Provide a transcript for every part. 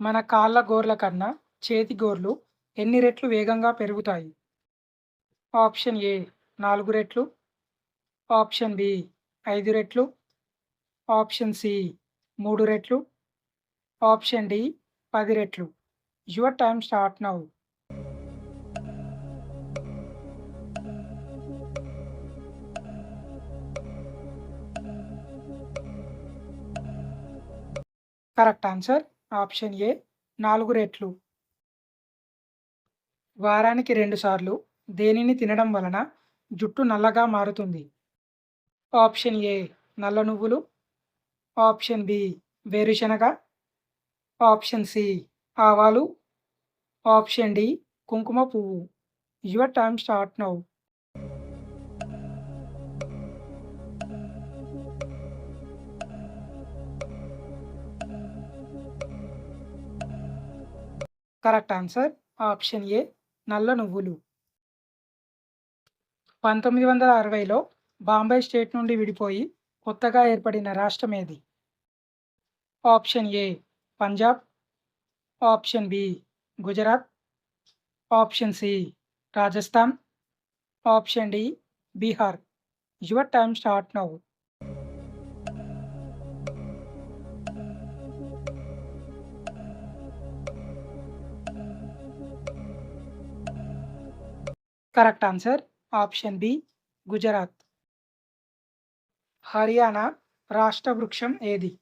మన కాళ్ళ గోర్ల కన్నా చేతి గోర్లు ఎన్ని రెట్లు వేగంగా పెరుగుతాయి? ఆప్షన్ ఏ 4 రెట్లు, ఆప్షన్ బి 5 రెట్లు, ఆప్షన్ సి 3 రెట్లు, ఆప్షన్ డి 10 రెట్లు. Your time start now. Correct answer option ఏ 4 రెట్లు. వారానికి 2 సార్లు దేనిని తినడం వలన జుట్టు నల్లగా మారుతుంది? ఆప్షన్ ఏ నల్ల నువ్వులు, ఆప్షన్ బి వేరుశనగ, ఆప్షన్ సి ఆవాలు, ఆప్షన్ డి కుంకుమ పువ్వు. Your time start now. Correct answer option ఏ నల్ల నువ్వులు. 1960లో బాంబే స్టేట్ నుండి విడిపోయి కొత్తగా ఏర్పడిన రాష్ట్రం ఏది? Option A Punjab, option B Gujarat, option C Rajasthan, option D Bihar. Your time start now. Correct answer option B Gujarat. Haryana రాష్ట్ర వృక్షం ఏది?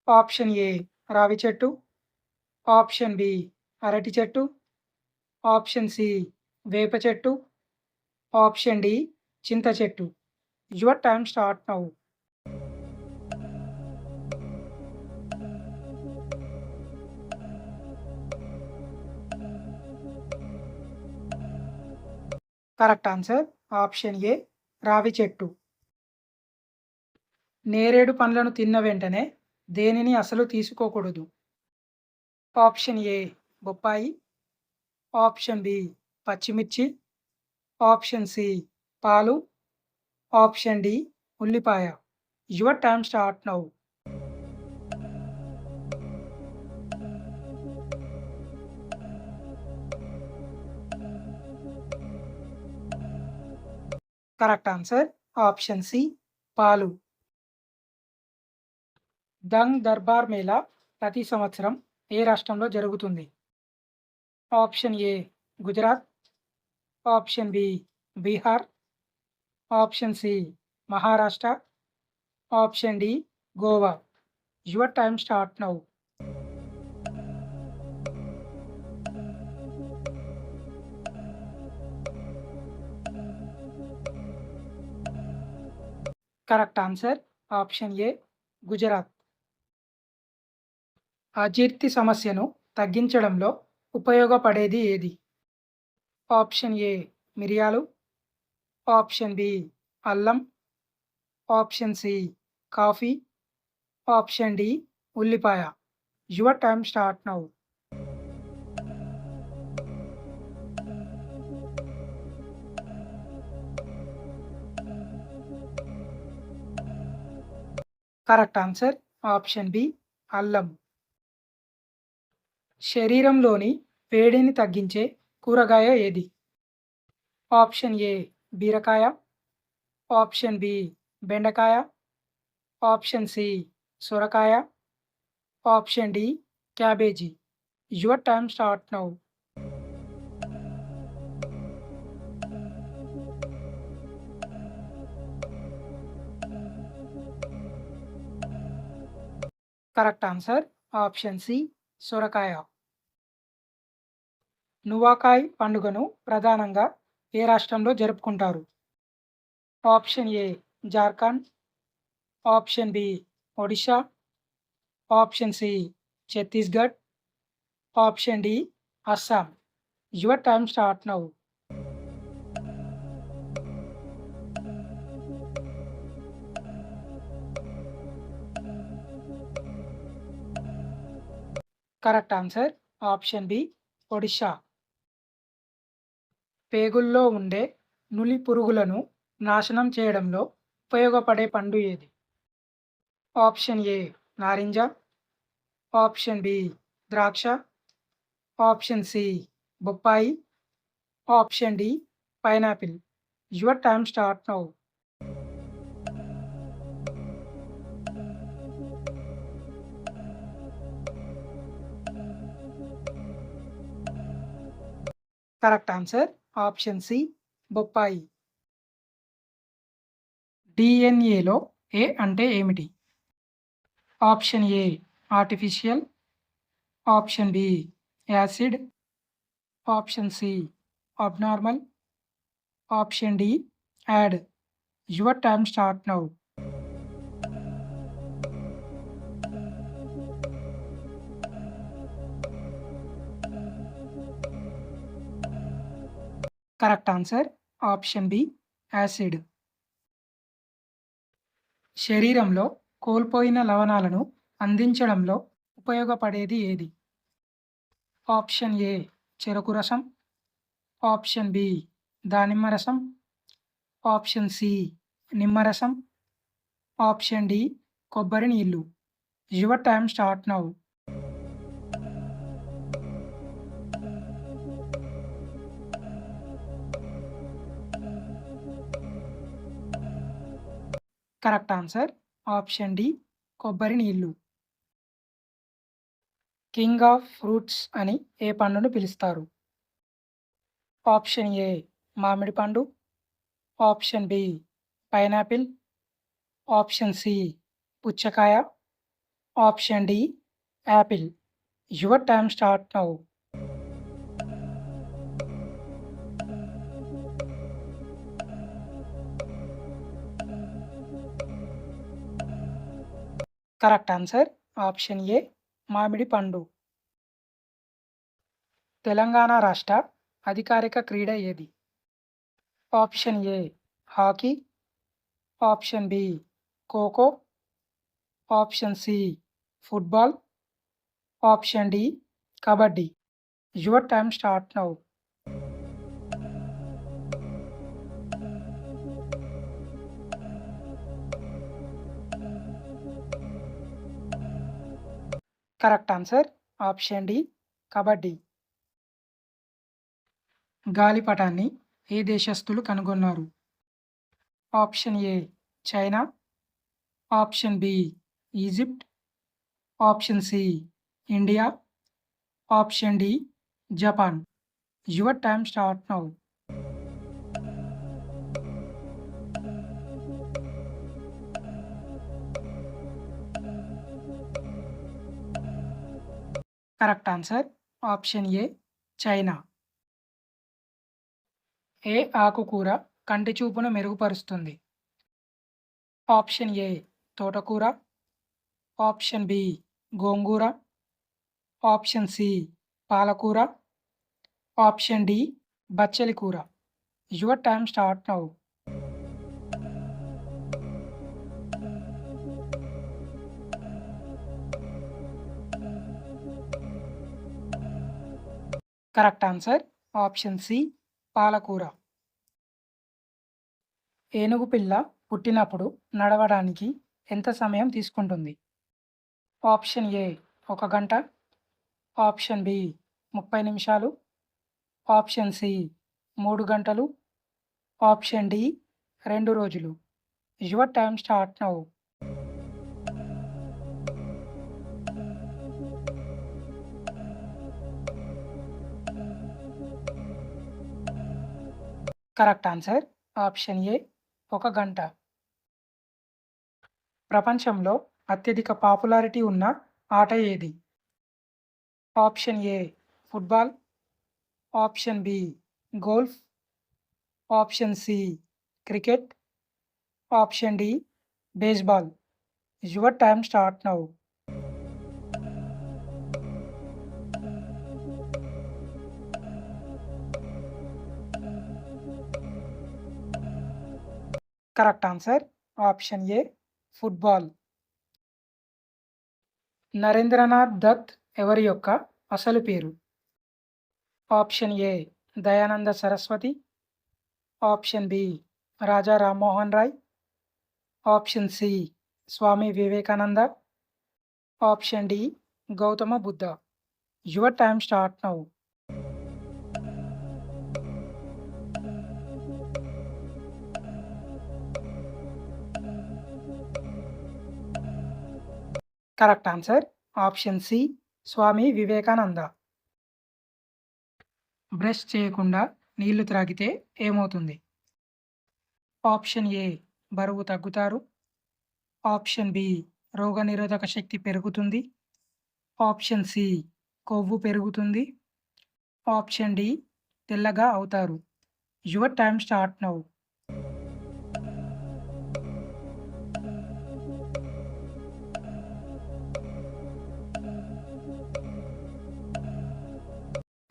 ఆప్షన్ ఏ రావి చెట్టు, ఆప్షన్ బి అరటి చెట్టు, ఆప్షన్ సి వేప చెట్టు, ఆప్షన్ డి చింత చెట్టు. Your time start now. Correct answer option ఏ రావి చెట్టు. నేరేడు పండ్లను తిన్న వెంటనే దేనిని అసలు తీసుకోకూడదు? ఆప్షన్ ఏ బొప్పాయి, ఆప్షన్ బి పచ్చిమిర్చి, ఆప్షన్ సి పాలు, ఆప్షన్ డి ఉల్లిపాయ. Your time start now. Correct answer option C పాలు. దంగ్ దర్బార్ మేళా ప్రతి సంవత్సరం ఏ రాష్ట్రంలో జరుగుతుంది? Option A Gujarat, option B Bihar, option C Maharashtra, option D Goa. Your time start now. Correct answer option A Gujarat. అజీర్తి సమస్యను తగ్గించడంలో ఉపయోగపడేది ఏది? ఆప్షన్ ఏ మిరియాలు, ఆప్షన్ బి అల్లం, option C coffee, option D ఉల్లిపాయ. Your time start now. Correct answer option B అల్లం. శరీరంలోని వేడిని తగ్గించే కూరగాయ ఏది? ఆప్షన్ ఏ బీరకాయ, ఆప్షన్ బి బెండకాయ, ఆప్షన్ సి సొరకాయ, option D cabbage. Your time start now. Correct answer option C సొరకాయ. నువాఖాయ్ పండుగను ప్రధానంగా ఏ రాష్ట్రంలో జరుపుకుంటారు? Option A Jharkhand, option B Odisha, option C Chhattisgarh, option D Assam. Your time start now. Correct answer option B Odisha. పేగుల్లో ఉండే నులి పురుగులను నాశనం చేయడంలో ఉపయోగపడే పండు ఏది? ఆప్షన్ ఏ నారింజ, ఆప్షన్ బి ద్రాక్ష, ఆప్షన్ సి బొప్పాయి, option D pineapple. Your time start now. Correct answer option C బొప్పాయి. డిఎన్ఏలో ఏ అంటే ఏమిటి? Option A artificial, option B acid, option C abnormal, option D add. Your time start now. Correct answer option B acid. శరీరంలో కోల్పోయిన లవణాలను అందించడంలో ఉపయోగపడేది ఏది? Option ఏ చెరకు రసం, ఆప్షన్ బి దానిమ్మ రసం, ఆప్షన్ సి నిమ్మరసం, ఆప్షన్ డి కొబ్బరి నీళ్ళు. Your time start now. Correct answer option D కొబ్బరి నీళ్ళు. కింగ్ ఆఫ్ ఫ్రూట్స్ అని ఏ పండును పిలుస్తారు? ఆప్షన్ ఏ మామిడి పండు, option B pineapple, option C పుచ్చకాయ, option D apple. Your time start now. Correct answer option A మామిడి పండు. తెలంగాణ రాష్ట్ర అధికారిక క్రీడ ఏది? Option A hockey, option B kho kho, option C football, option D kabaddi. Your time start now. Correct answer option D kabaddi. గాలిపటాన్ని ఏ దేశస్థులు కనుగొన్నారు? Option A China, option B Egypt, option C India, option D Japan. Your time start now. Correct answer option A China. ఏ ఆకుకూర కంటి చూపును మెరుగుపరుస్తుంది? Option A తోటకూర, ఆప్షన్ బి గోంగూర, ఆప్షన్ సి పాలకూర, ఆప్షన్ డి బచ్చలి కూర. Your time start now. Correct answer option C పాలకూర. ఏనుగు పిల్ల పుట్టినప్పుడు నడవడానికి ఎంత సమయం తీసుకుంటుంది? ఆప్షన్ ఏ 1 గంట, ఆప్షన్ బి 30 నిమిషాలు, ఆప్షన్ సి 3 గంటలు, ఆప్షన్ డి 2 రోజులు. Your time start now. Correct answer option A 1 గంట. ప్రపంచంలో అత్యధిక పాపులారిటీ ఉన్న ఆట ఏది? Option A football, option B golf, option C cricket, option D baseball. Your time start now. Correct answer option A football. Narendranath Dutt ఎవరి యొక్క అసలు పేరు? Option A Dayananda Saraswati, option B Raja Rammohan Roy, option C Swami Vivekananda, option D Gautama Buddha. Your time start now. Correct answer option C Swami Vivekananda. Brush చేయకుండా నీళ్లు త్రాగితే ఏమవుతుంది? Option A బరువు తగ్గుతారు. Option B రోగనిరోధక శక్తి పెరుగుతుంది. ఆప్షన్ సి కొవ్వు పెరుగుతుంది. ఆప్షన్ డి తెల్లగా అవుతారు. Your time start now.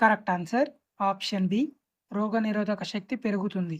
Correct answer option B రోగనిరోధక శక్తి పెరుగుతుంది.